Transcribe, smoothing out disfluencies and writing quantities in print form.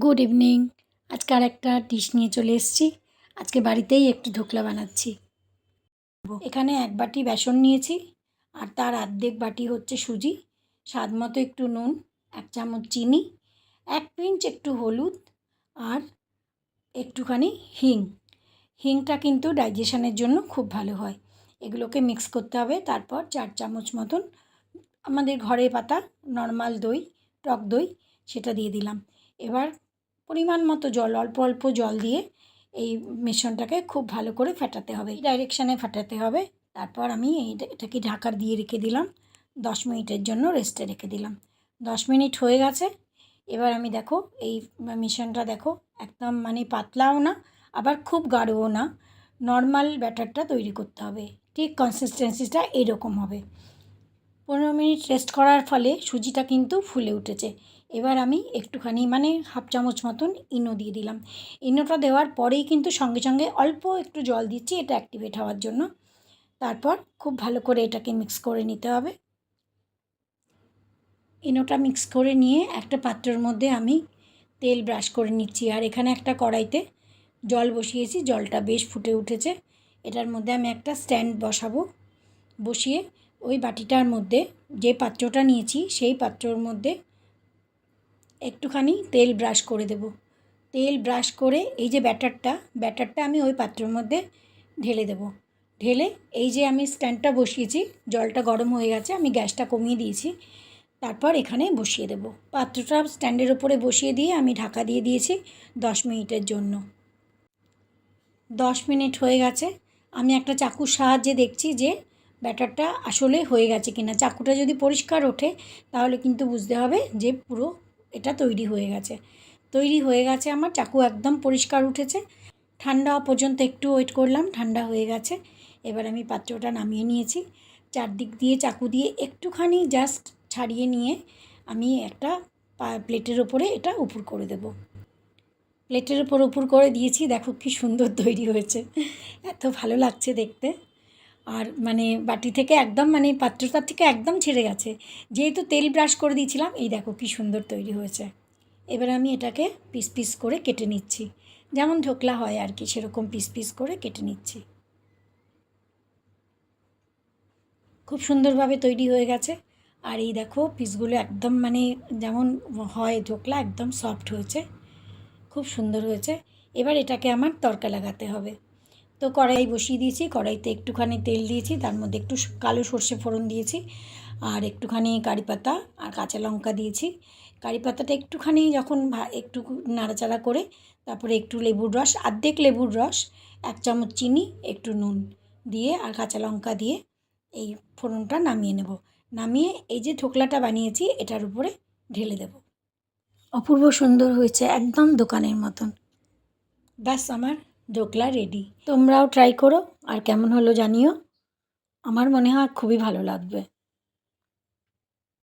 Good evening. আজকে আর একটা dish নিয়ে চলে এসেছি। আজকে বাড়িতেই একটু ধোকলা বানাচ্ছি। এখানে 1 বাটি বেসন নিয়েছি, আর তার অর্ধেক বাটি হচ্ছে সুজি, স্বাদ মতো একটু নুন, 1 চামচ চিনি, 1 পিঞ্চ একটু হলুদ, আর একটুখানি হিং। হিংটা কিন্তু ডাইজেশনের জন্য খুব ভালো হয়। এগুলোকে মিক্স করতে হবে। তারপর 4 চামচ মতন আমাদের ঘরে পাতা নর্মাল দই, টক দই, সেটা দিয়ে দিলাম। এবার পরিমাণ মতো জল, অল্প অল্প জল দিয়ে এই মিশ্রণটাকে খুব ভালো করে ফেটাতে হবে, এই ডাইরেকশানে ফেটাতে হবে। তারপর আমি এটাকে ঢাকা দিয়ে রেখে দিলাম, 10 মিনিটের জন্য রেস্টে রেখে দিলাম। 10 মিনিট হয়ে গেছে। এবার আমি দেখো এই মিশ্রণটা দেখো, একদম মানে পাতলাও না আবার খুব গাঢ়ও না, নর্মাল ব্যাটারটা তৈরি করতে হবে। ঠিক কনসিস্টেন্সিটা এরকম হবে। 15 মিনিট রেস্ট করার ফলে সুজিটা কিন্তু ফুলে উঠেছে। এবার আমি একটুখানি মানে 1/2 চামচ মতন ইনো দিয়ে দিলাম। ইনোটা দেওয়ার পরেই কিন্তু সঙ্গে সঙ্গে অল্প একটু জল দিচ্ছি, এটা অ্যাক্টিভেট হওয়ার জন্য। তারপর খুব ভালো করে এটাকে মিক্স করে নিতে হবে। ইনোটা মিক্স করে নিয়ে একটা পাত্রের মধ্যে আমি তেল ব্রাশ করে নিচ্ছি, আর এখানে একটা কড়াইতে জল বসিয়েছি, জলটা বেশ ফুটে উঠেছে। এটার মধ্যে আমি একটা স্ট্যান্ড বসাবো। বসিয়ে ওই বাটিটার মধ্যে যে পাত্রটা নিয়েছি সেই পাত্রর মধ্যে একটুখানি তেল ব্রাশ করে দেব। তেল ব্রাশ করে এই যে ব্যাটারটা আমি ওই পাত্রের মধ্যে ঢেলে দেব। ঢেলে এই যে আমি স্ট্যান্ডটা বসিয়েছি, জলটা গরম হয়ে গেছে, আমি গ্যাসটা কমিয়ে দিয়েছি। তারপর এখানে বসিয়ে দেব। পাত্রটা স্ট্যান্ডের ওপরে বসিয়ে দিয়ে আমি ঢাকা দিয়ে দিয়েছি 10 মিনিটের জন্য। 10 মিনিট হয়ে গেছে। আমি একটা চাকুর সাহায্যে দেখছি যে ব্যাটারটা আসলে হয়ে গেছে কিনা। চাকুটা যদি পরিষ্কার ওঠে তাহলে কিন্তু বুঝতে হবে যে পুরো এটা তৈরি হয়ে গেছে। তৈরি হয়ে গেছে আমার, চাকু একদম পরিষ্কার উঠেছে। ঠান্ডা হওয়া পর্যন্ত একটু ওয়েট করলাম, ঠান্ডা হয়ে গেছে। এবার আমি পাত্রটা নামিয়ে নিয়েছি। চারদিক দিয়ে চাকু দিয়ে একটুখানি জাস্ট ছাড়িয়ে নিয়ে আমি একটা প্লেটের ওপরে এটা উপর করে দেব। প্লেটের ওপর উপর করে দিয়েছি, দেখো কি সুন্দর তৈরি হয়েছে, এত ভালো লাগছে দেখতে। আর মানে বাটি থেকে একদম মানে পাত্রটার থেকে একদম ছেড়ে গেছে, যেহেতু তেল ব্রাশ করে দিয়েছিলাম। এই দেখো কি সুন্দর তৈরি হয়েছে। এবার আমি এটাকে পিস পিস করে কেটে নিচ্ছি, যেমন ধোকলা হয় আর কি, সেরকম পিস পিস করে কেটে নিচ্ছি। খুব সুন্দরভাবে তৈরি হয়ে গেছে। আর এই দেখো পিসগুলো একদম মানে যেমন হয় ধোকলা, একদম সফট হয়েছে, খুব সুন্দর হয়েছে। এবার এটাকে আমার তড়কা লাগাতে হবে। তো কড়াই বসিয়ে দিয়েছি, কড়াইতে একটুখানি তেল দিয়েছি, তার মধ্যে একটু কালো সর্ষে ফোড়ন দিয়েছি, আর একটুখানি কারি পাতা আর কাঁচা লঙ্কা দিয়েছি। কারি পাতাটা একটুখানি যখন একটু নাড়াচাড়া করে তারপরে একটু লেবুর রস, অর্ধেক লেবুর রস, 1 চামচ চিনি, একটু নুন দিয়ে আর কাঁচা লঙ্কা দিয়ে এই ফোড়নটা নামিয়ে নেব। নামিয়ে এই যে ঢোকলাটা বানিয়েছি এটার উপরে ঢেলে দেব। অপূর্ব সুন্দর হয়েছে, একদম দোকানের মতন। ব্যাস আমার ঢোকলা রেডি। তোমরাও ট্রাই করো, আর কেমন হলো জানিও। আমার মনে হয় খুবই ভালো লাগবে।